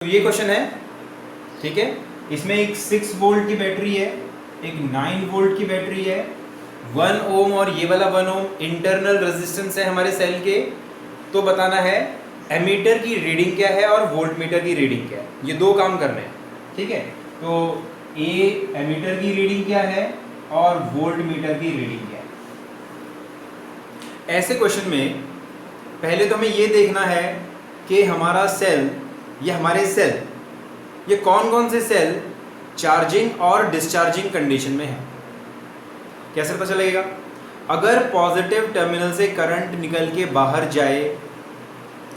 तो ये क्वेश्चन है, ठीक है। इसमें एक 6 वोल्ट की बैटरी है, एक 9 वोल्ट की बैटरी है, 1 ओम और ये वाला 1 ओम इंटरनल रेजिस्टेंस है हमारे सेल के। तो बताना है एमीटर की रीडिंग क्या है और वोल्टमीटर की रीडिंग क्या है। ये दो काम करने हैं, ठीक है। तो ए एमीटर की रीडिंग क्या है और वोल्टमीटर की रीडिंग क्या है। ऐसे क्वेश्चन में पहले तो हमें ये देखना है कि हमारा सेल, ये हमारे सेल, ये कौन कौन से सेल चार्जिंग और डिस्चार्जिंग कंडीशन में है। कैसे पता चलेगा? अगर पॉजिटिव टर्मिनल से करंट निकल के बाहर जाए,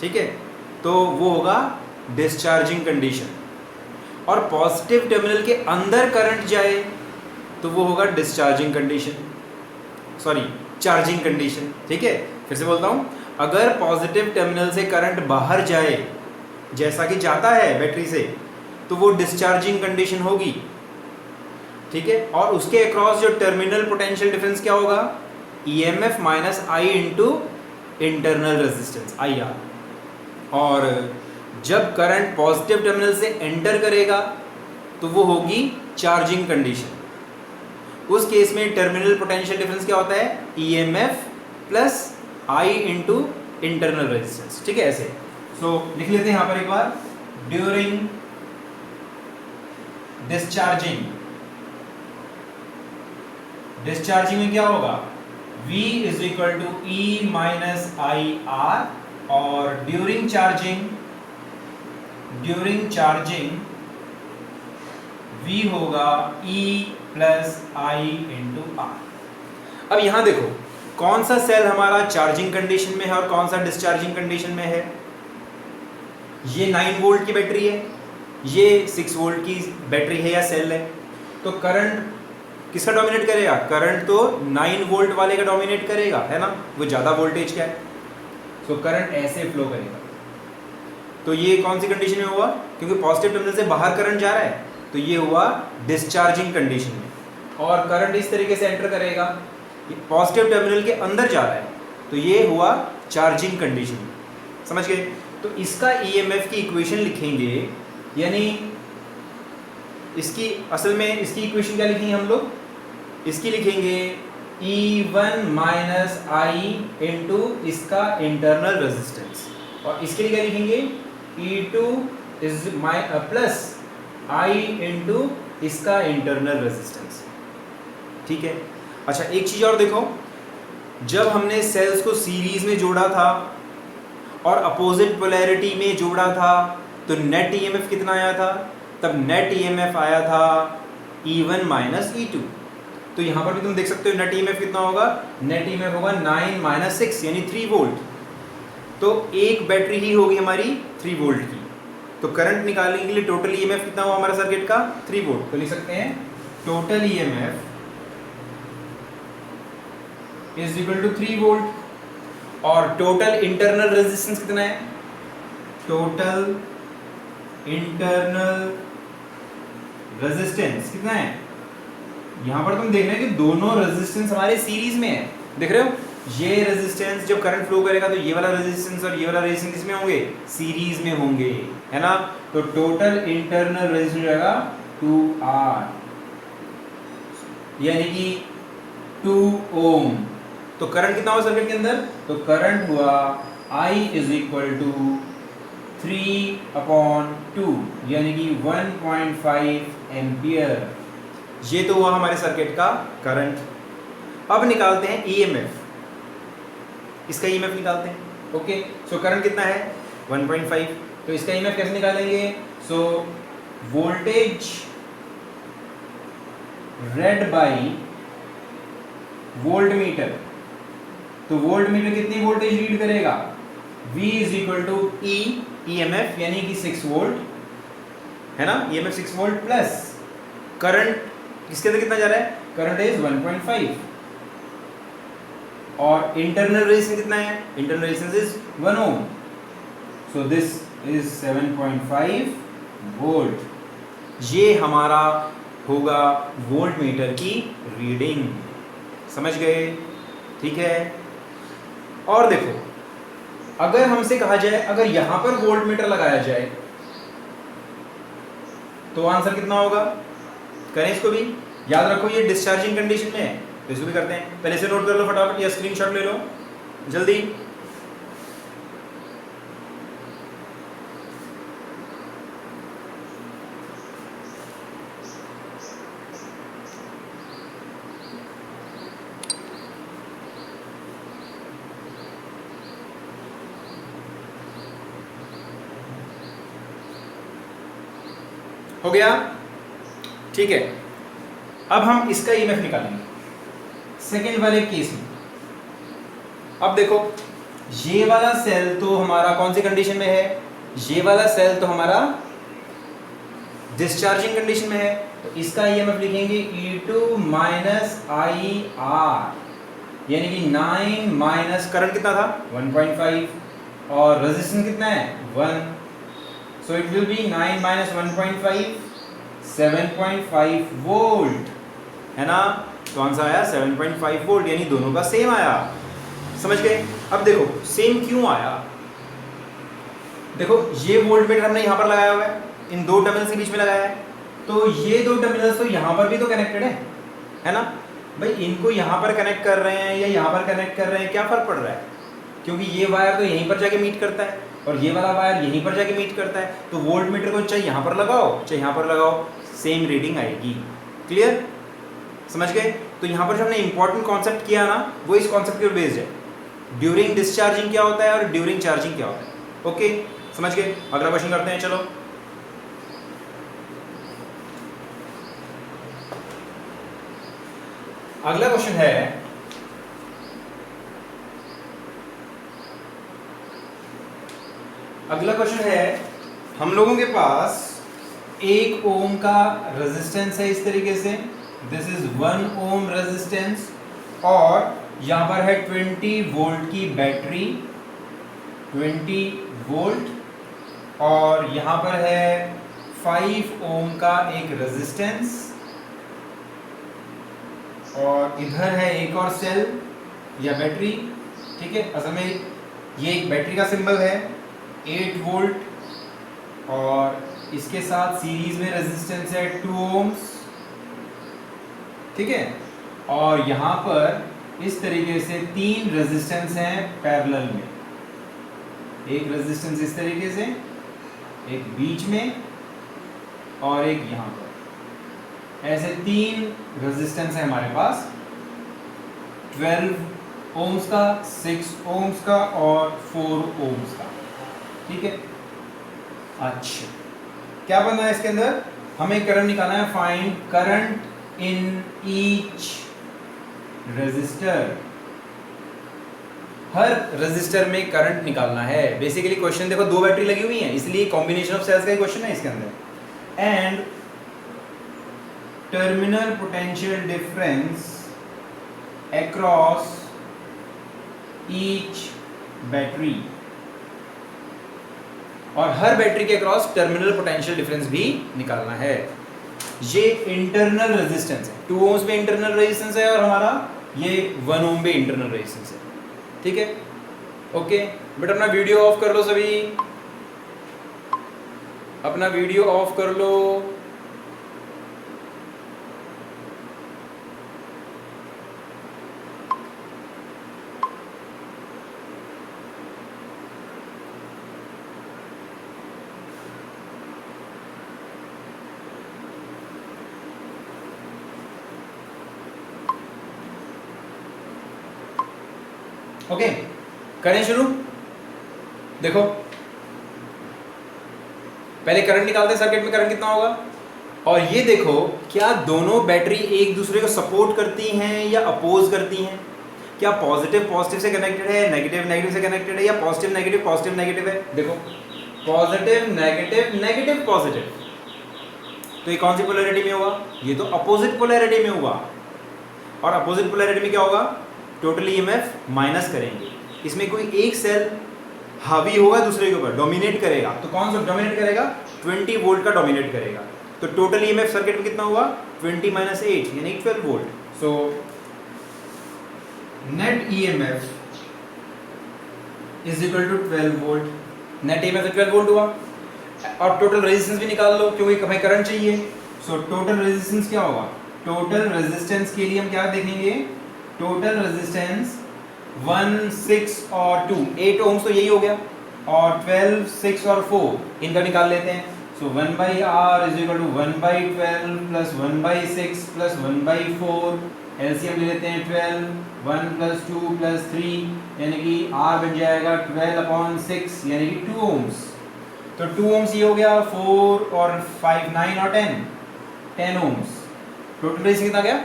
ठीक है, तो वो होगा डिस्चार्जिंग कंडीशन, और पॉजिटिव टर्मिनल के अंदर करंट जाए तो वो होगा discharging condition, sorry charging condition, ठीक है। फिर से बोलता हूँ, अगर पॉजिटिव टर्मिनल से करंट बाहर जाए जैसा कि जाता है बैटरी से, तो वो डिस्चार्जिंग कंडीशन होगी, ठीक है। और उसके अक्रॉस जो टर्मिनल पोटेंशियल डिफरेंस क्या होगा? ईएमएफ माइनस आई इंटू इंटरनल रेजिस्टेंस IR। और जब करंट पॉजिटिव टर्मिनल से एंटर करेगा तो वो होगी चार्जिंग कंडीशन। उस केस में टर्मिनल पोटेंशियल डिफरेंस क्या होता है? EMF plus I into internal resistance, ठीक है। ऐसे सो लिख लेते हैं यहां पर एक बार, ड्यूरिंग डिस्चार्जिंग में क्या होगा? V is equal to E minus I R, और ड्यूरिंग चार्जिंग V होगा E plus I into R. अब यहां देखो कौन सा सेल हमारा चार्जिंग कंडीशन में है और कौन सा डिस्चार्जिंग कंडीशन में है। ये 9 वोल्ट की बैटरी है, ये 6 वोल्ट की बैटरी है या सेल है। तो करंट किसका डोमिनेट करेगा? करंट तो 9 वोल्ट वाले का डोमिनेट करेगा, है ना, वो ज़्यादा वोल्टेज का है। सो करंट ऐसे फ्लो करेगा। तो ये कौन सी कंडीशन में हुआ? क्योंकि पॉजिटिव टर्मिनल से बाहर करंट जा रहा है, तो ये हुआ डिस्चार्जिंग कंडीशन में। और करंट इस तरीके से एंटर करेगा, पॉजिटिव टर्मिनल के अंदर जा रहा है, तो ये हुआ चार्जिंग कंडीशन में। समझ गए? तो इसका ईएमएफ की इक्वेशन लिखेंगे, यानी इसकी असल में इसकी इक्वेशन क्या लिखेंगे हम लोग? इसकी लिखेंगे E1 माइनस आई इंटू इसका इंटरनल रेजिस्टेंस, और इसके लिए क्या लिखेंगे? E2 is plus I into इसका इंटरनल रेजिस्टेंस, ठीक है। अच्छा, एक चीज और देखो, जब हमने सेल्स को सीरीज में जोड़ा था और अपोजिट पोलैरिटी में जोड़ा था, तो नेट ईएमएफ कितना आया था? तब नेट ईएमएफ आया था E1 माइनस E2। तो यहाँ पर भी तुम देख सकते हो नेट ईएमएफ कितना होगा? नेट ईएमएफ होगा 9 माइनस 6 यानी 3 वोल्ट। तो एक बैटरी ही होगी हमारी 3 वोल्ट की। तो करंट निकालने के लिए टोटल ईएमएफ कितना हुआ हमारा सर्किट का? 3 वोल्ट। तो लिख सकते हैं total EMF is equal to 3 volt. और टोटल इंटरनल रेजिस्टेंस कितना है? टोटल इंटरनल रेजिस्टेंस कितना है? यहां पर तुम देख रहे हो कि दोनों रेजिस्टेंस हमारे सीरीज में है। देख रहे हो, ये रेजिस्टेंस जब करंट फ्लो करेगा तो ये वाला रेजिस्टेंस और ये वाला रेजिस्टेंस किसमें होंगे? सीरीज में होंगे, है ना। तो टोटल इंटरनल रेजिस्टेंस रहेगा 2R, यानी कि 2 ओम। तो करंट कितना हुआ सर्किट के अंदर? तो करंट हुआ I इज इक्वल टू 3/2, यानी कि 1.5 एम्पियर। ये तो हुआ हमारे सर्किट का करंट। अब निकालते हैं ईएमएफ, इसका ईएमएफ निकालते हैं। ओके, सो करंट कितना है? 1.5। तो इसका ईएमएफ कैसे निकालेंगे? So voltage read by voltmeter. तो वोल्ट मीटर कितनी वोल्टेज रीड करेगा? V is equal to E EMF, यानी कि 6 वोल्ट, है ना। ईएमएफ 6 वोल्ट प्लस करंट किसके अंदर कितना जा रहा है? करंट इज 1.5, और इंटरनल रेजिस्टेंस कितना है? Internal resistance is 1 ohm. So this is 7.5 volt. ये हमारा होगा वोल्ट मीटर की रीडिंग। समझ गए? ठीक है। और देखो, अगर हमसे कहा जाए, अगर यहां पर वोल्ट मीटर लगाया जाए तो आंसर कितना होगा? करें इसको भी, याद रखो ये डिस्चार्जिंग कंडीशन में है, तो इसको भी करते हैं। पहले से नोट कर लो फटाफट या स्क्रीनशॉट ले लो जल्दी। हो गया? ठीक है, अब हम इसका ईएमएफ निकालेंगे सेकेंड वाले केस में। अब देखो ये वाला सेल तो हमारा कौन सी कंडीशन में है? ये वाला सेल तो हमारा डिस्चार्जिंग कंडीशन में है, तो इसका ईएमएफ लिखेंगे E2 माइनस IR, यानी कि 9 माइनस करंट कितना था 1.5 और रेजिस्टेंस कितना है 1, so it will be 9 minus 1.5 7.5 volt, है ना? तो आंसर आया 7.5 वोल्ट, यानी दोनों का सेम आया। समझ गए? अब देखो सेम क्यों आया, देखो ये वोल्ट मीटर हमने यहाँ पर लगाया हुआ है, इन दो टर्मिनल्स के बीच में लगाया है, तो ये दो टर्मिनल्स तो यहाँ पर भी तो कनेक्टेड है ना भाई? इनको यहाँ पर कनेक्ट कर रहे हैं या यहाँ पर कनेक्ट कर रहे हैं, क्या फर्क पड़ रहा है? क्योंकि ये वायर तो यहीं पर जाके मीट करता है और ये वाला वायर यहीं पर जाके मीट करता है, तो वोल्ट मीटर को चाहे यहाँ पर लगाओ चाहे यहाँ पर लगाओ, सेम रीडिंग आएगी। क्लियर? समझ गए? तो यहाँ पर जो हमने इंपॉर्टेंट कॉन्सेप्ट किया ना, वो इस कॉन्सेप्ट के बेस्ड है। ड्यूरिंग डिस्चार्जिंग क्या होता है और ड्यूरिंग चार्जिंग क्या होता है। ओके, समझ गए? अगला क्वेश्चन करते हैं, चलो। अगला क्वेश्चन है, अगला क्वेश्चन है हम लोगों के पास 1 ओम का रेजिस्टेंस है इस तरीके से, दिस इज 1 ओम रेजिस्टेंस, और यहाँ पर है 20 वोल्ट की बैटरी, 20 वोल्ट, और यहाँ पर है 5 ओम का एक रेजिस्टेंस, और इधर है एक और सेल या बैटरी। ठीक है, असल में ये एक बैटरी का सिंबल है, 8 वोल्ट, और इसके साथ सीरीज में रेजिस्टेंस है 2 ओम्स। ठीक है, और यहाँ पर इस तरीके से 3 रेजिस्टेंस हैं पैरेलल में, एक रेजिस्टेंस इस तरीके से, एक बीच में, और एक यहाँ पर। ऐसे 3 रेजिस्टेंस है हमारे पास, 12 ओम्स का, 6 ओम्स का और 4 ओम्स का। ठीक है, अच्छा क्या बनना है इसके अंदर? हमें करंट निकालना है, find current in each resistor. हर रेजिस्टर में करंट निकालना है। बेसिकली क्वेश्चन देखो, 2 बैटरी लगी हुई हैं, इसलिए कॉम्बिनेशन ऑफ सेल्स का क्वेश्चन है इसके अंदर। And terminal potential difference across each battery, और हर बैटरी के अक्रॉस टर्मिनल पोटेंशियल डिफरेंस भी निकालना है। ये इंटरनल रेजिस्टेंस है, 2 ओम्स पे इंटरनल रेजिस्टेंस है, और हमारा ये 1 ओम पे इंटरनल रेजिस्टेंस है। ठीक है, ओके बेटा अपना वीडियो ऑफ कर लो, सभी अपना वीडियो ऑफ कर लो। ओके, करें शुरू। देखो पहले करंट निकालते हैं, सर्किट में करंट कितना होगा, और ये देखो क्या दोनों बैटरी एक दूसरे को सपोर्ट करती हैं या अपोज करती हैं? क्या पॉजिटिव पॉजिटिव से कनेक्टेड है, नेगेटिव नेगेटिव से कनेक्टेड है, या पॉजिटिव नेगेटिव है? देखो पॉजिटिव नेगेटिव नेगेटिव पॉजिटिव, तो ये कौन सी पोलैरिटी में होगा? ये तो अपोजिट पोलैरिटी में होगा, और अपोजिट पोलैरिटी में क्या होगा? टोटल ईएमएफ माइनस करेंगे। इसमें कोई एक सेल हावी होगा दूसरे के ऊपर, डोमिनेट करेगा, तो कौन सा डोमिनेट करेगा? 20 वोल्ट का डोमिनेट करेगा, तो टोटल ईएमएफ सर्किट में कितना हुआ? 20 माइनस 8 यानी 12 volt. So net EMF is equal to 12 volt. Net EMF 12 volt हुआ, और टोटल रेजिस्टेंस भी निकाल लो क्योंकि हमें करंट चाहिए। सो टोटल रेजिस्टेंस क्या होगा, टोटल रेजिस्टेंस के लिए हम क्या देखेंगे, टोटल रेजिस्टेंस 1, 6 और 2, 8 ओम्स तो यही हो गया, और 12, 6 और 4 इनका निकाल लेते हैं। So 1/R is equal to 1/12 plus 1/6 plus 1/4, LCM ले लेते हैं 12, 1 प्लस 2 प्लस 3 यानी कि R बन जाएगा 12/6 यानी कि 2 ओम्स। तो 2 ओम्स ये हो गया, 4 और 5 9 और 10 ओम्स, टोटल रेजिस्टेंस कितना गया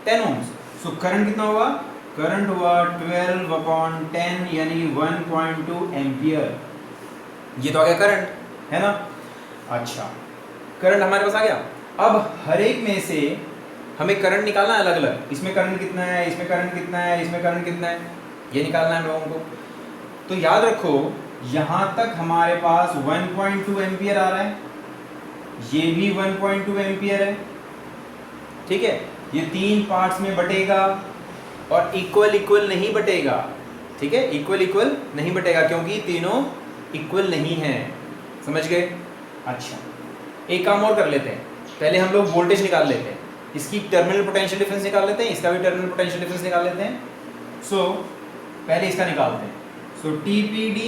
10 ओम्स। सो करंट कितना हुआ, करंट हुआ 12/10 यानी 1.2 एम्पियर। ये तो आ गया करंट, है ना। अच्छा, करंट हमारे पास आ गया। अब हर एक में से हमें करंट निकालना है अलग अलग, इसमें करंट कितना है, इसमें करंट कितना है, इसमें करंट कितना है, ये निकालना है हम लोगों को। तो याद रखो यहाँ तक हमारे पास 1.2 एम्पियर आ रहा है, ये भी 1.2 एम्पियर है, ठीक है। ये 3 पार्ट्स में बटेगा और इक्वल इक्वल नहीं बटेगा, ठीक है, इक्वल इक्वल नहीं बटेगा क्योंकि तीनों इक्वल नहीं है, समझ गए। अच्छा, एक काम और कर लेते हैं, पहले हम लोग वोल्टेज निकाल लेते हैं, इसकी टर्मिनल पोटेंशियल डिफरेंस निकाल लेते हैं, इसका भी टर्मिनल पोटेंशियल डिफरेंस निकाल लेते हैं। सो पहले इसका निकालते हैं। सो TPD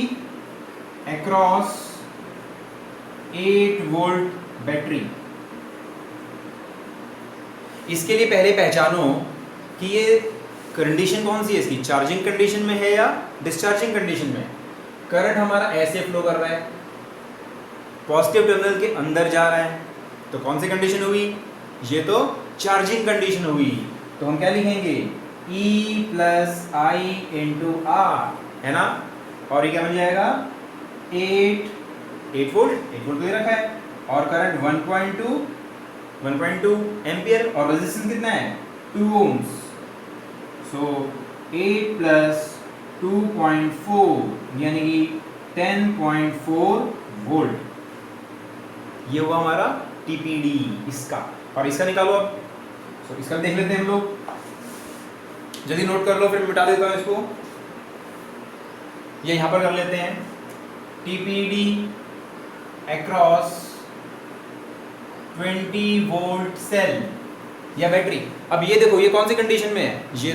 अक्रॉस 8 वोल्ट बैटरी, इसके लिए पहले पहचानो कि ये कंडीशन कौन सी है इसकी, चार्जिंग कंडीशन में है या डिस्चार्जिंग कंडीशन में। करंट हमारा ऐसे फ्लो कर रहा है, पॉजिटिव टर्मिनल के अंदर जा रहा है, तो कौन सी कंडीशन हुई, ये तो चार्जिंग कंडीशन हुई। तो हम क्या लिखेंगे, E plus I into R, है ना। और ये क्या बन जाएगा 8 वोल्ट तो दे रखा है, और करंट 1.2 एम्पियर, और रेजिस्टेंस कितना है 2 ओम्स। सो 8 प्लस 2.4 यानी कि 10.4 वोल्ट, ये हुआ हमारा TPD इसका। और इसका निकालो अब। सो इसका देख लेते हैं हम लोग, जल्दी नोट कर लो फिर मिटा देता हूँ इसको। ये यहाँ पर कर लेते हैं, TPD अक्रॉस 20 वोल्ट सेल या बैटरी। अब ये देखो ये कौन सी कंडीशन में है, ये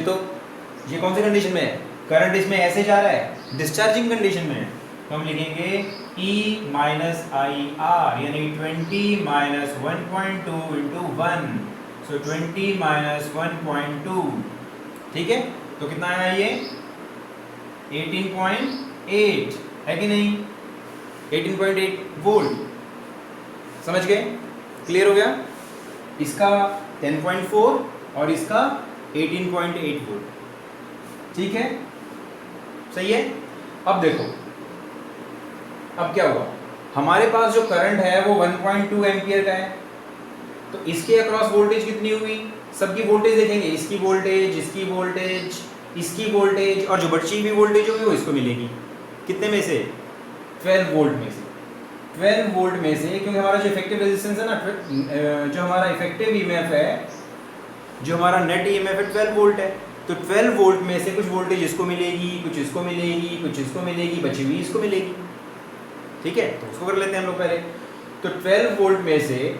कौन सी कंडीशन में है, करंट इसमें ऐसे जा रहा है, डिस्चार्जिंग कंडीशन में है। तो हम लिखेंगे E माइनस आई आर यानी 20 माइनस 1.2 इंटू 1, सो 20 माइनस 1.2, ठीक है। तो कितना आया ये 18.8 है कि नहीं, 18.8 वोल्ट, समझ गए, क्लियर हो गया। इसका 10.4 और इसका 18.8 वोल्ट, ठीक है, सही है। अब देखो अब क्या हुआ, हमारे पास जो करंट है वो 1.2 एम्पियर का है, तो इसके अक्रॉस वोल्टेज कितनी हुई, सबकी वोल्टेज देखेंगे, इसकी वोल्टेज, इसकी वोल्टेज, इसकी वोल्टेज, और जो बची हुई वोल्टेज होगी वो इसको मिलेगी, कितने में से 12 वोल्ट में से। 12 वोल्ट में से, क्योंकि हमारा जो इफेक्टिव रेजिस्टेंस है ना, जो हमारा इफेक्टिव ईएमएफ है, जो हमारा नेट ईएमएफ है 12 वोल्ट है, तो 12 वोल्ट में से कुछ वोल्टेज इसको मिलेगी, कुछ इसको मिलेगी, कुछ इसको मिलेगी, बची हुई इसको मिलेगी, ठीक है। तो उसको कर लेते हैं हम लोग पहले। तो 12 वोल्ट में से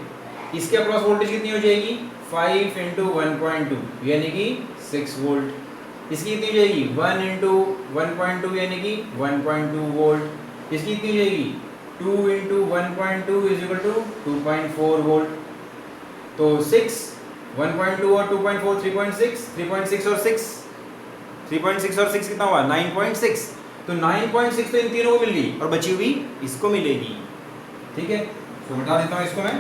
इसके अक्रॉस वोल्टेज कितनी हो जाएगी 5 इंटू 1.2 यानी कि 6 वोल्ट। इसकी कितनी हो जाएगी 1 इंटू 1.2 यानी कि 1.2 वोल्ट। इसकी कितनी हो जाएगी 2 into 1.2 is equal to 2.4 volt. तो 6 1.2 और 2.4 3.6 3.6 और 6 3.6 और 6 कितना हुआ 9.6। तो 9.6 तो इन तीनों को मिल गई और बची हुई इसको मिलेगी, ठीक है। तो मिटा देता हूं इसको मैं।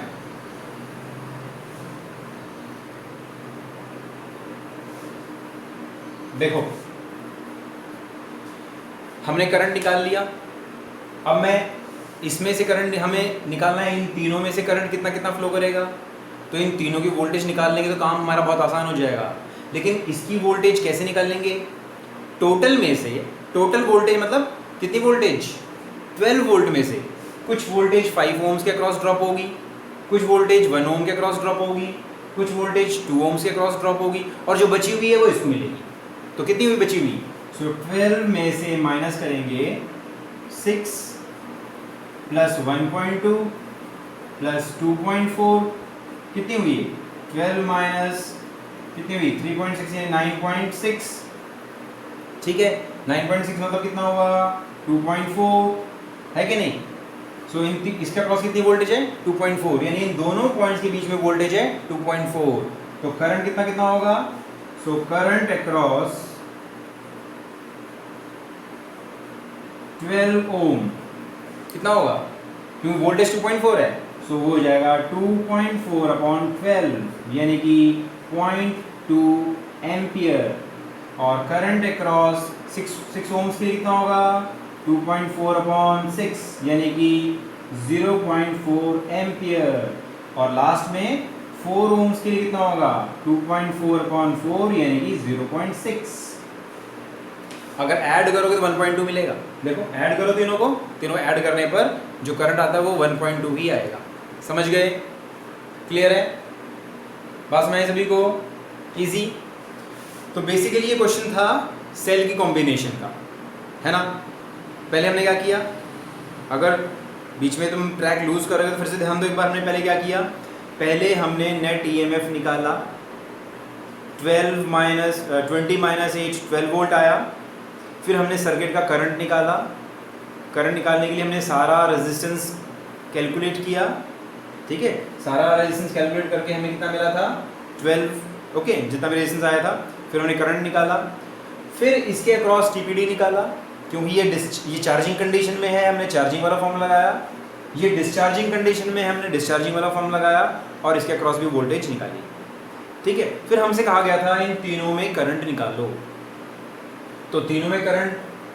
देखो हमने करंट निकाल लिया, अब मैं इसमें से करंट हमें निकालना है, इन तीनों में से करंट कितना कितना फ्लो करेगा। तो इन तीनों की वोल्टेज निकाल लेंगे तो काम हमारा बहुत आसान हो जाएगा। लेकिन इसकी वोल्टेज कैसे निकाल लेंगे, टोटल में से, टोटल वोल्टेज मतलब कितनी वोल्टेज 12 वोल्ट में से कुछ वोल्टेज 5 ओम्स के अक्रॉस ड्रॉप होगी, कुछ वोल्टेज 1 ओम के अक्रॉस ड्रॉप होगी, कुछ वोल्टेज 2 ओम्स के अक्रॉस ड्रॉप होगी, और जो बची हुई है वो इसको मिलेगी। तो कितनी हुई बची हुई, सो 12 में से माइनस करेंगे 6 प्लस 1.2 प्लस 2.4 कितनी हुई 12 माइनस कितनी हुई 3.6 यानी 9.6, ठीक है 9.6 मतलब कितना होगा 2.4 है कि नहीं। सो इसका क्रॉस कितनी वोल्टेज है 2.4 यानी इन दोनों पॉइंट्स के बीच में वोल्टेज है 2.4। तो करंट कितना कितना होगा, सो करंट अक्रॉस 12 ओम कितना होगा क्योंकि वोल्टेज 2.4 है, सो वो हो जाएगा 2.4 अपॉन 12 यानी कि 0.2 एम्पियर। और करंट अक्रॉस 6 ओम्स के लिए कितना होगा 2.4 अपॉन 6 यानी कि 0.4 एम्पियर। और लास्ट में 4 ओम्स के लिए कितना होगा 2.4 अपॉन 4 यानी कि 0.6। अगर ऐड करोगे तो 1.2 मिलेगा। देखो ऐड करो तीनों ऐड करने पर जो करंट आता है वो 1.2 ही आएगा। समझ गए, क्लियर है, बात समझ सभी को, इजी। तो बेसिकली ये क्वेश्चन था सेल की कॉम्बिनेशन का, है ना। पहले हमने क्या किया, अगर बीच में तुम ट्रैक लूज करोगे तो फिर से ध्यान दो एक बार। हमने पहले क्या किया, पहले हमने नेट ईएमएफ निकाला 20 माइनस 8 12 वोल्ट आया। फिर हमने सर्किट का करंट निकाला। करंट निकालने के लिए हमने सारा रेजिस्टेंस कैलकुलेट किया, ठीक है। सारा रेजिस्टेंस कैलकुलेट करके हमें कितना मिला था 12, ओके, जितना भी रेजिस्टेंस आया था। फिर हमने करंट निकाला, फिर इसके अक्रॉस टीपीडी निकाला क्योंकि ये चार्जिंग कंडीशन में है, हमने चार्जिंग वाला फॉर्म लगाया। ये डिस्चार्जिंग कंडीशन में है, हमने डिस्चार्जिंग वाला फॉर्म लगाया और इसके अक्रॉस भी वोल्टेज निकाली, ठीक है। फिर हमसे कहा गया था इन तीनों में करंट निकालो, तो तीनों में करंट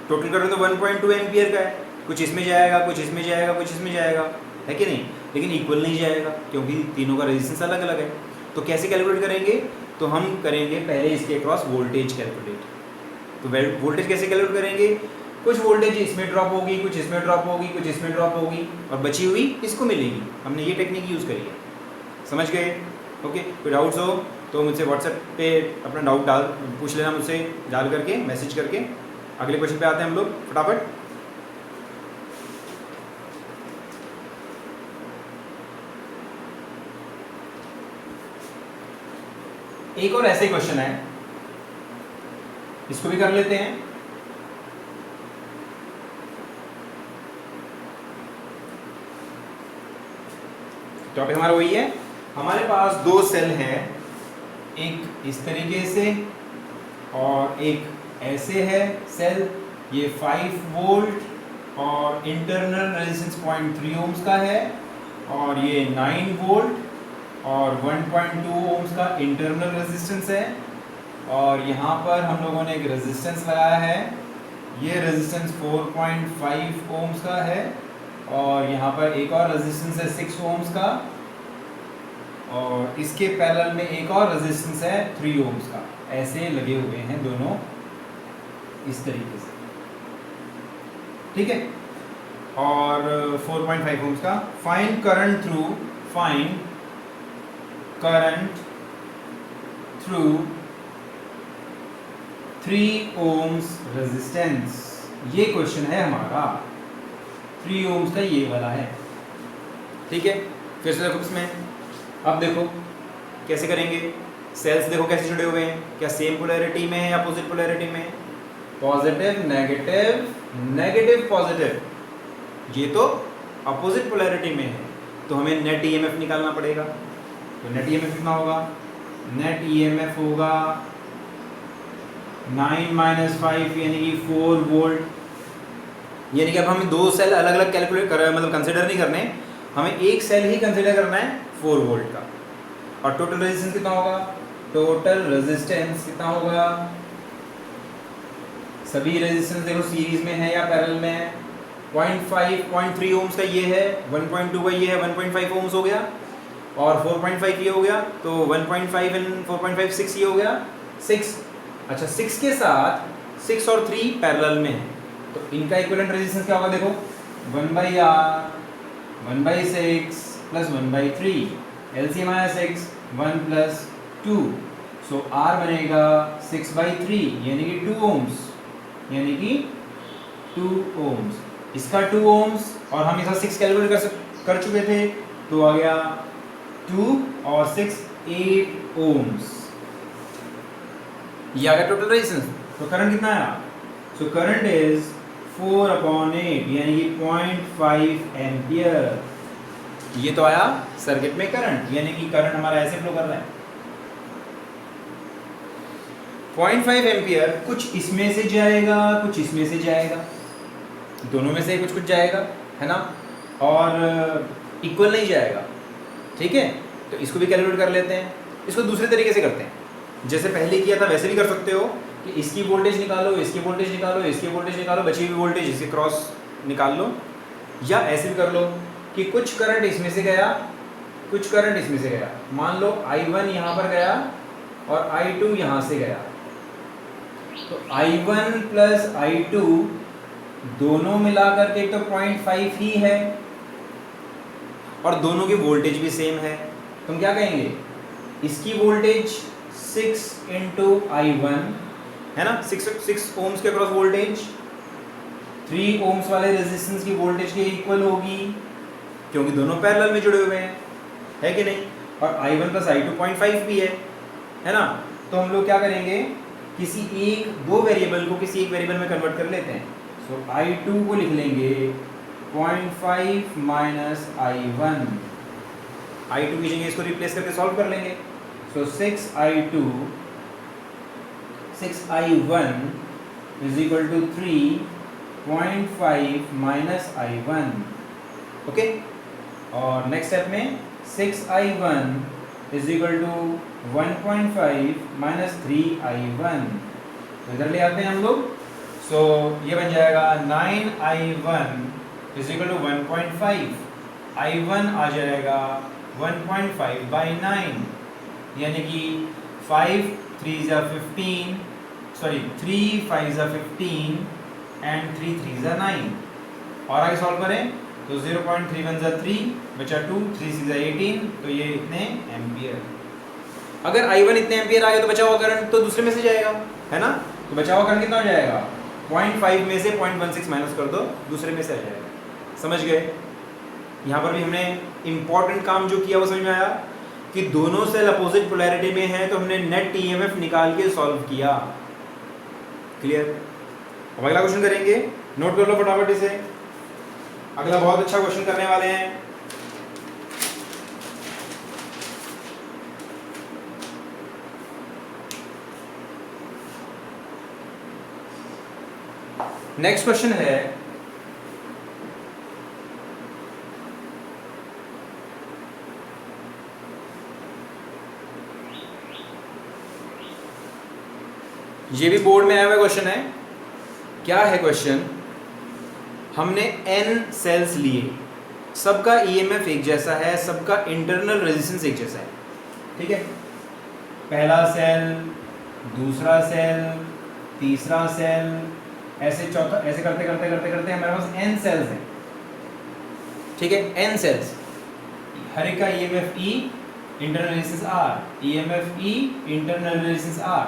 टोटल करंट तो 1.2 एम्पियर का है। कुछ इसमें जाएगा, कुछ इसमें जाएगा, कुछ इसमें जाएगा, है कि नहीं, लेकिन इक्वल नहीं जाएगा क्योंकि तीनों का रेजिस्टेंस अलग अलग है। तो कैसे कैलकुलेट करेंगे, तो हम करेंगे पहले इसके अक्रॉस वोल्टेज कैलकुलेट। तो वोल्टेज कैसे कैलकुलेट करेंगे, कुछ वोल्टेज इसमें ड्रॉप होगी, कुछ इसमें ड्रॉप होगी, कुछ इसमें ड्रॉप होगी और बची हुई इसको मिलेगी। हमने ये टेक्निक यूज़ करी है, समझ गए, ओके। कोई डाउट्स हो तो मुझसे व्हाट्सएप पे अपना डाउट पूछ लेना, मुझसे डाल करके मैसेज करके। अगले क्वेश्चन पे आते हैं हम लोग फटाफट। एक और ऐसे क्वेश्चन है, इसको भी कर लेते हैं। टॉपिक हमारा वही है, हमारे पास दो सेल है, एक इस तरीके से और एक ऐसे है सेल। ये 5 वोल्ट और इंटरनल रेजिस्टेंस 0.3 ओम्स का है और ये 9 वोल्ट और 1.2 ओम्स का इंटरनल रेजिस्टेंस है। और यहाँ पर हम लोगों ने एक रेजिस्टेंस लगाया है, ये रेजिस्टेंस 4.5 ओम्स का है और यहाँ पर एक और रेजिस्टेंस है 6 ओम्स का और इसके पैरेलल में एक और रेजिस्टेंस है 3 ओम्स का। ऐसे लगे हुए हैं दोनों इस तरीके से, ठीक है। और 4.5 ओम्स का। Find current through 3 ohms resistance, ये क्वेश्चन है हमारा। 3 ओम्स का ये वाला है, ठीक है। फिर से देखो इसमें, अब देखो कैसे करेंगे। सेल्स देखो कैसे जुड़े हुए हैं, क्या सेम पोलैरिटी में है या अपोजिट पोलैरिटी में, पॉजिटिव नेगेटिव, नेगेटिव पॉजिटिव, ये तो अपोजिट पोलैरिटी में है। तो हमें नेट ईएमएफ निकालना पड़ेगा। तो नेट ईएमएफ कितना होगा, नेट ईएमएफ होगा 9 माइनस 5 यानी कि 4 वोल्ट। यानी कि अब हमें दो सेल अलग अलग कैलकुलेट कर मतलब कंसिडर नहीं करने, हमें एक सेल ही कंसिडर करना है 4 वोल्ट का। और टोटल रेजिस्टेंस कितना होगा, टोटल रेजिस्टेंस कितना होगा, सभी रेजिस्टेंस देखो सीरीज में है या पैरेलल में है। 0.3 ओम्स का ये है, 1.2 का ये है, 1.5 ओम्स हो गया और 4.5 ये हो गया। तो 1.5 एंड 4.5 6 ये हो गया 6। अच्छा 6 के साथ 6 और 3 पैरेलल में है, तो इनका इक्विवेलेंट रेजिस्टेंस क्या होगा, देखो 1/r 1/6 प्लस 1/3, LCM आया 6, 1 प्लस 2, सो R बनेगा 6/3 यानी कि 2 ओम्स, यानी कि 2 ओम्स। इसका 2 ओम्स और हम इसका 6 कैलकुलेट कर चुके थे, तो आ गया 2 और 6 8 ओम्स, ये आ गया टोटल रेजिस्टेंस। तो करंट कितना आया? सो करंट इज 4/8 यानी कि 0.5 एम्पियर। ये तो आया सर्किट में करंट, यानी कि करंट हमारा ऐसे फ्लो कर रहा है 0.5 एम्पियर। कुछ इसमें से जाएगा, कुछ इसमें से जाएगा, दोनों में से कुछ कुछ जाएगा, है ना, और इक्वल नहीं जाएगा। ठीक है, तो इसको भी कैलकुलेट कर लेते हैं। इसको दूसरे तरीके से करते हैं, जैसे पहले किया था वैसे भी कर सकते हो कि इसकी वोल्टेज निकालो, इसकी वोल्टेज निकालो, इसकी वोल्टेज निकालो, बची हुई वोल्टेज इसके क्रॉस निकाल लो, या ऐसे भी कर लो कि कुछ करंट इसमें से गया, कुछ करंट इसमें से गया। मान लो I1 यहाँ पर गया और I2 यहाँ से गया, तो I1 प्लस I2 दोनों मिलाकर के तो 0.5 ही है और दोनों की वोल्टेज भी सेम है। तुम क्या कहेंगे, इसकी वोल्टेज 6 इंटू I1 है ना, 6 ओम्स के क्रॉस वोल्टेज 3 ओम्स वाले रेजिस्टेंस की वोल्टेज के इक्वल होगी, क्योंकि दोनों पैरेलल में जुड़े हुए हैं, है कि नहीं, और I1 प्लस I2 0.5 भी है ना। तो हम लोग क्या करेंगे, किसी एक दो वेरिएबल को किसी एक वेरिएबल में कन्वर्ट कर लेते हैं। सो I2 को लिख लेंगे 0.5 माइनस I1, I2 की जगह इसको रिप्लेस करके सॉल्व कर लेंगे। So 6I1 is equal to 3.5 minus I1। Okay, और नेक्स्ट स्टेप में 6I1 is equal to 1.5 minus 3I1, तो इधर ले आते हैं हम लोग। सो ये बन जाएगा 9I1 is equal to 1.5, I1 आ जाएगा 1.5 बाई 9, यानी कि 5 3 जा 15, सॉरी 3 5 जा 15 एंड 3 3 जा 9, और आगे सॉल्व करें तो 0.31 जा 3 बचा 2, 3 6 जा 18, तो ये इतने एम्पियर। अगर I1 इतने एम्पियर आ गया तो बचा हुआ करंट तो दूसरे में से जाएगा, है ना, तो बचा हुआ करंट कितना हो जाएगा, 0.5 में से 0.16 माइनस कर दो, दूसरे में से आ जाएगा। समझ गए? यहाँ पर भी हमने इंपॉर्टेंट काम जो किया वो समझ में आया कि दोनों सेल अपोजिट पोलैरिटी में हैं, तो हमने नेट EMF निकाल के सॉल्व किया। क्लियर? अब अगला क्वेश्चन करेंगे, नोट कर लो फटाफट इसे। अगला बहुत अच्छा क्वेश्चन करने वाले हैं। नेक्स्ट क्वेश्चन है, ये भी बोर्ड में आया हुआ क्वेश्चन है। क्या है क्वेश्चन, हमने n सेल्स लिए, सबका EMF एक जैसा है, सबका इंटरनल रेजिस्टेंस एक जैसा है। ठीक है, पहला सेल, दूसरा सेल, तीसरा सेल, ऐसे चौथा, ऐसे करते करते करते करते हमारे पास n सेल्स हैं। ठीक है, n सेल्स, हर एक का EMF E, internal resistance R, EMF E, internal resistance R,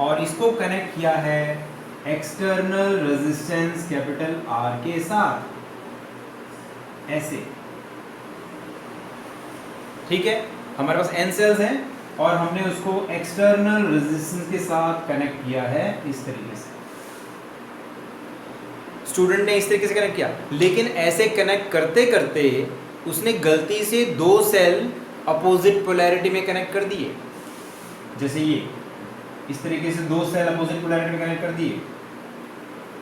और इसको कनेक्ट किया है एक्सटर्नल रेजिस्टेंस कैपिटल R के साथ, ऐसे। ठीक है, हमारे पास n सेल्स हैं और हमने उसको एक्सटर्नल रेजिस्टेंस के साथ कनेक्ट किया है इस तरीके से। स्टूडेंट ने इस तरीके से कनेक्ट किया, लेकिन ऐसे कनेक्ट करते करते उसने गलती से दो सेल अपोजिट पोलैरिटी में कनेक्ट कर दिए। जैसे ये इस तरीके से दो सेल अपोजिट पोलैरिटी में कनेक्ट कर दिए,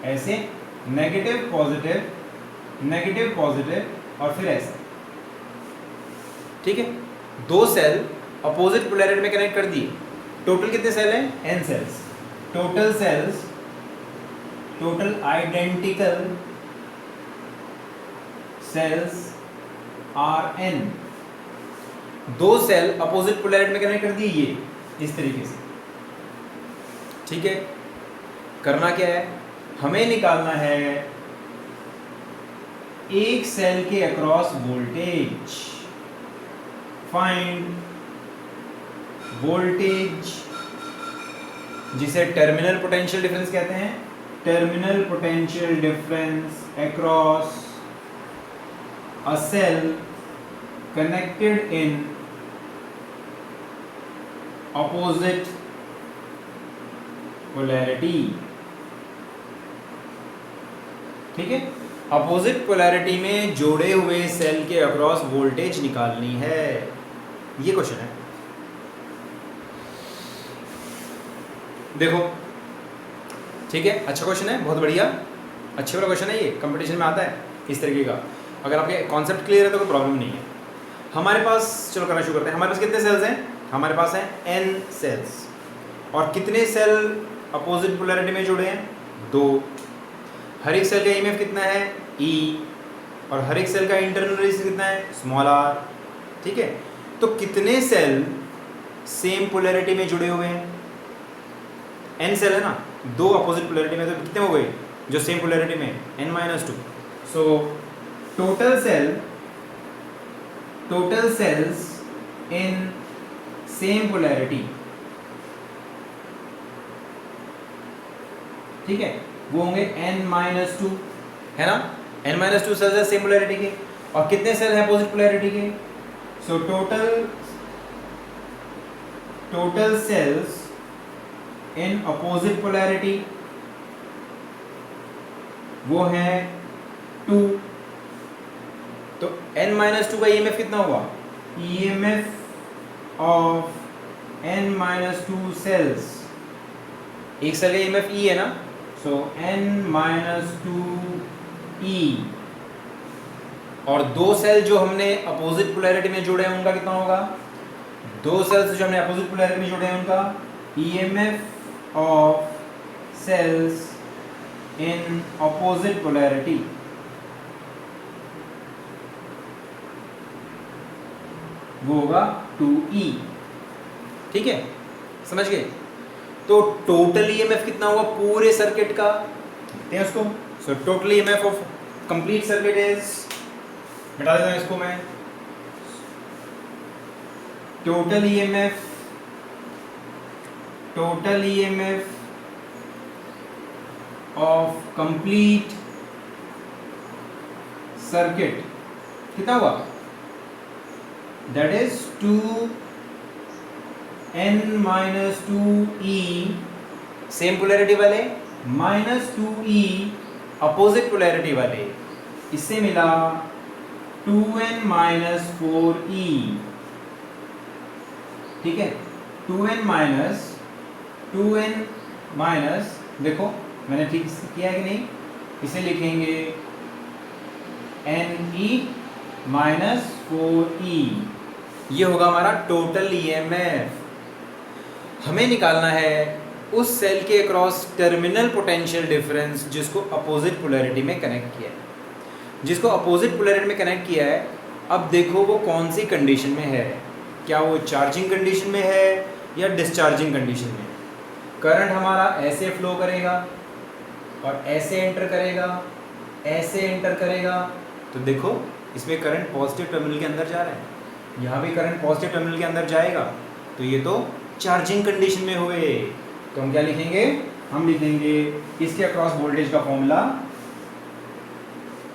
ऐसे नेगेटिव पॉजिटिव और फिर ऐसे। ठीक है, दो सेल अपोजिट पोलैरिटी में कनेक्ट कर दिए। टोटल कितने सेल हैं? n cells. Total cells, total identical cells are n। दो सेल अपोजिट पोलैरिटी में कनेक्ट कर दिए, ये इस तरीके से। ठीक है, करना क्या है, हमें निकालना है एक सेल के अक्रॉस वोल्टेज। फाइंड वोल्टेज, जिसे टर्मिनल पोटेंशियल डिफरेंस कहते हैं, terminal potential difference across a cell connected in opposite polarity। ठीक है, अपोजिट पोलैरिटी में जोड़े हुए सेल के अक्रॉस वोल्टेज निकालनी है, ये क्वेश्चन है। देखो ठीक है, अच्छा क्वेश्चन है, बहुत बढ़िया, अच्छे वाला क्वेश्चन है, ये कंपटीशन में आता है इस तरीके का। अगर आपके कॉन्सेप्ट क्लियर है तो कोई प्रॉब्लम नहीं है। हमारे पास, चलो करना शुरू करते हैं। हमारे पास कितने सेल्स हैं? हमारे पास हैं n सेल्स, और कितने सेल अपोजिट पोलैरिटी में जुड़े हैं? 2। हर एक सेल का ईएमएफ कितना है? E, और हर एक सेल का इंटरनल रेजिस्टेंस कितना है? Small r। ठीक है, तो कितने सेल सेम पोलैरिटी में जुड़े हुए हैं? n सेल है ना, 2 अपोजिट पोलैरिटी में, तो कितने हो गए जो सेम पोलैरिटी में? n-2। So total cells in same polarity, ठीक है, वो होंगे n-2, है ना। n-2 सेल्स है सेम पोलैरिटी के, और कितने सेल है अपोजिट पोलैरिटी के? So total cells in opposite polarity वो है 2। तो n-2 का ईएमएफ कितना हुआ? ईएमएफ ऑफ n-2 सेल्स, एक सेल का ईएमएफ E है ना, सो n-2 E, और 2 सेल जो हमने अपोजिट पोलैरिटी में जोड़े हैं उनका कितना होगा? 2 सेल्स जो हमने अपोजिट पोलैरिटी में जोड़े हैं उनका EMF of cells in opposite polarity वो होगा 2E। ठीक है, समझ गए? तो टोटल ईएमएफ कितना हुआ पूरे सर्किट का? देखते हैं उसको। So total EMF of complete circuit is, मिटा देता हूं इसको मैं, total EMF of complete circuit कितना हुआ? That is 2n-2e same polarity वाले -2e अपोजिट पोलैरिटी वाले, इससे मिला 2n-4e। ठीक है, 2n देखो मैंने ठीक किया है कि नहीं? इसे लिखेंगे ne-4e, ये होगा हमारा टोटल ईएमएफ। हमें निकालना है उस सेल के अक्रॉस टर्मिनल पोटेंशियल डिफरेंस जिसको अपोजिट पोलैरिटी में कनेक्ट किया है, जिसको अपोजिट पोलैरिटी में कनेक्ट किया है। अब देखो वो कौन सी कंडीशन में है, क्या वो चार्जिंग कंडीशन में है या डिस्चार्जिंग कंडीशन में? करंट हमारा ऐसे फ्लो करेगा और ऐसे एंटर करेगा, ऐसे एंटर करेगा, तो देखो इसमें करंट पॉजिटिव टर्मिनल के अंदर जा रहा है, यहाँ भी करंट पॉजिटिव टर्मिनल के अंदर जाएगा, तो ये तो चार्जिंग कंडीशन में हुए। तो हम क्या लिखेंगे? हम लिखेंगे इसके अक्रॉस वोल्टेज का formula,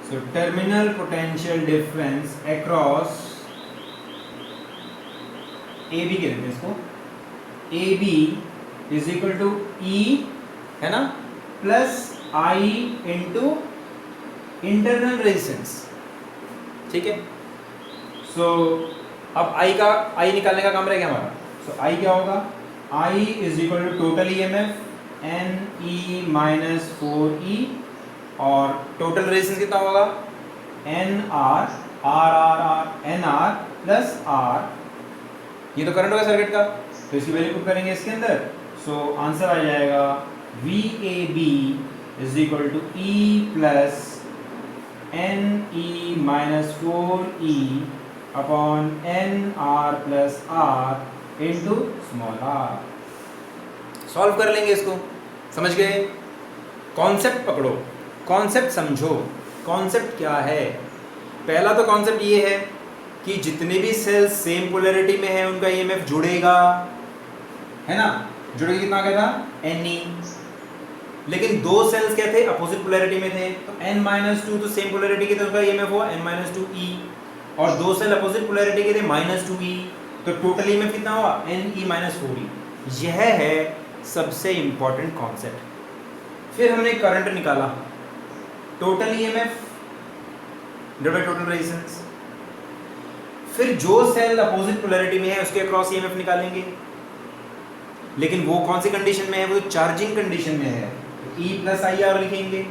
so terminal potential difference across A B, कहते हैं इसको, A B is equal to E, है ना, plus I into internal resistance. ठीक है, सो अब आई निकालने का काम रहेगा हमारा। सो आई क्या होगा? I is equal to total EMF ne-4e, और टोटल रेजिस्टेंस कितना होगा? nr nr प्लस r, ये तो करंट होगा सर्किट का, तो इसकी वैल्यू पुट करेंगे इसके अंदर। सो आंसर आ जाएगा VAB is equal to E plus ne-4e upon nr plus r into small r। Solve कर लेंगे इसको, समझ गए? कॉन्सेप्ट पकड़ो, कॉन्सेप्ट समझो। कॉन्सेप्ट क्या है? पहला तो कॉन्सेप्ट ये है कि जितने भी सेल्स सेम पोलैरिटी में है उनका ईएमएफ जुड़ेगा, है ना, जुड़ेगा। कितना आ गया था? Ne, लेकिन 2 सेल्स क्या थे? अपोजिट पोलैरिटी में थे, तो n-2 तो सेम पोलैरिटी के थे, उनका ईएमएफ हुआ n-2e। और दो सेल अपोजिट पोलैरिटी के थे -2e, तो टोटल ईएमएफ कितना हुआ Ne-4e। यह है सबसे इंपॉर्टेंट कॉन्सेप्ट। फिर हमने करंट निकाला, total EMF divided by total resistance. फिर जो सेल अपोजिट पोलैरिटी में है उसके अक्रॉस ईएमएफ निकालेंगे, लेकिन वो कौन सी कंडीशन में है, वो चार्जिंग कंडीशन में है। तो E + IR लिखेंगे,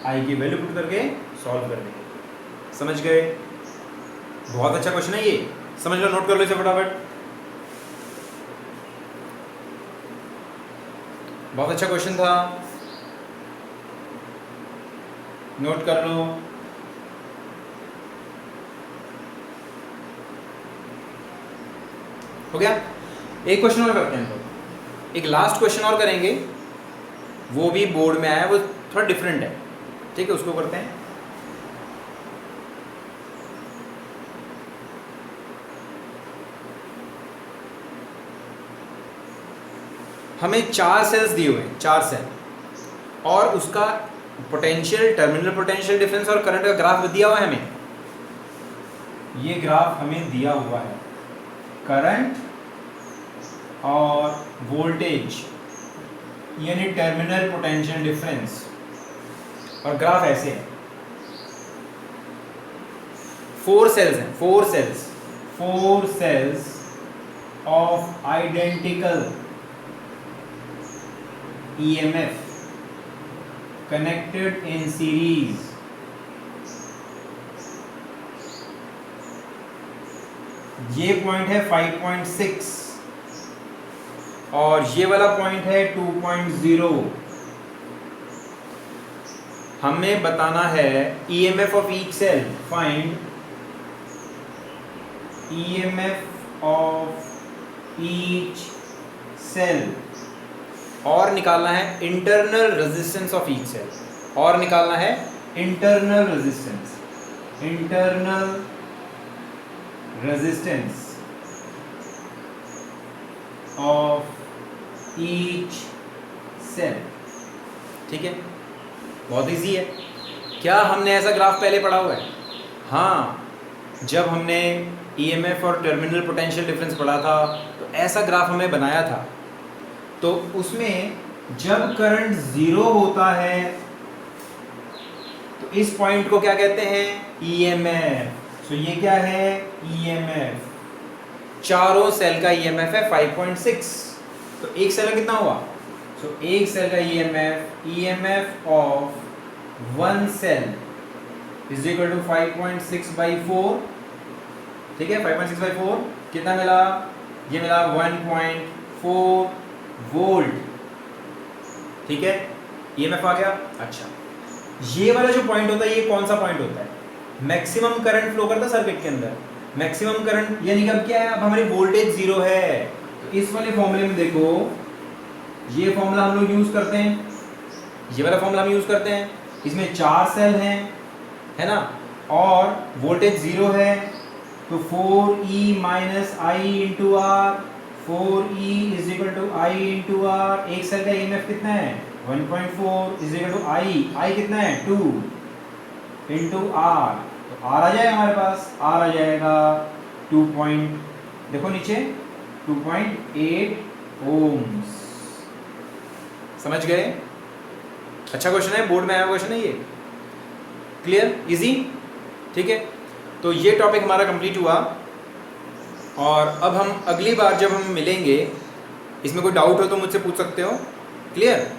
I की वैल्यू पुट करके सॉल्व कर देंगे। समझ गए? बहुत अच्छा क्वेश्चन है ये, समझ लो, नोट कर लो इसे फटाफट। बहुत अच्छा क्वेश्चन था, नोट कर लो। हो गया? एक क्वेश्चन और करते हैं, तो एक लास्ट क्वेश्चन और करेंगे, वो भी बोर्ड में आया है, वो थोड़ा डिफरेंट है, ठीक है, उसको करते हैं। हमें 4 सेल्स दिए हुए हैं, 4 सेल, और उसका पोटेंशियल, टर्मिनल पोटेंशियल डिफरेंस और करंट का ग्राफ दिया हुआ है हमें। ये ग्राफ हमें दिया हुआ है, करंट और वोल्टेज यानी टर्मिनल पोटेंशियल डिफरेंस, और ग्राफ ऐसे है। 4 सेल्स हैं, 4 cells of identical EMF connected in series, ये पॉइंट है 5.6 और ये वाला पॉइंट है 2.0। हमें बताना है EMF of each cell, find EMF of each cell, और निकालना है internal resistance of each cell, और निकालना है internal resistance of each cell. ठीक है, बहुत इजी है। क्या हमने ऐसा ग्राफ पहले पढ़ा हुआ है? हाँ, जब हमने EMF और टर्मिनल पोटेंशियल डिफरेंस पढ़ा था तो ऐसा ग्राफ हमें बनाया था। तो उसमें जब करंट 0 होता है तो इस पॉइंट को क्या कहते हैं? EMF। तो ये क्या है? EMF। चारों सेल का EMF है 5.6, तो एक सेल का कितना हुआ? तो एक सेल का EMF of 1 cell is equal to 5.6/4। ठीक है, 5.6/4 कितना मिला? ये मिला 1.4 वोल्ट। ठीक है, EMF आ गया। अच्छा, ये वाला जो पॉइंट होता है, ये कौन सा पॉइंट होता है? मैक्सिमम करंट फ्लो करता है सर्किट के अंदर। मैक्सिमम करंट यानी कि अब क्या है? अब हमारी वोल्टेज 0 है। तो इस वाले फॉर्मूले में देखो, ये फॉर्मूला हम लोग यूज करते हैं, ये वाला फॉर्मूला हम यूज करते हैं। इसमें 4 सेल हैं, है ना, और वोल्टेज 0 है, तो 4E - I × R, 4E = I × R। एक सेल का EMF कितना है? 1.4 = I कितना है? 2 × R। तो R आ जाएगा हमारे पास, R आ जाएगा 2 देखो नीचे 2.8 ohms। समझ गए? अच्छा क्वेश्चन है, बोर्ड में आया क्वेश्चन है ये। क्लियर? इजी? ठीक है, तो ये टॉपिक हमारा कंप्लीट हुआ। और अब हम अगली बार जब हम मिलेंगे, इसमें कोई डाउट हो तो मुझसे पूछ सकते हो। क्लियर?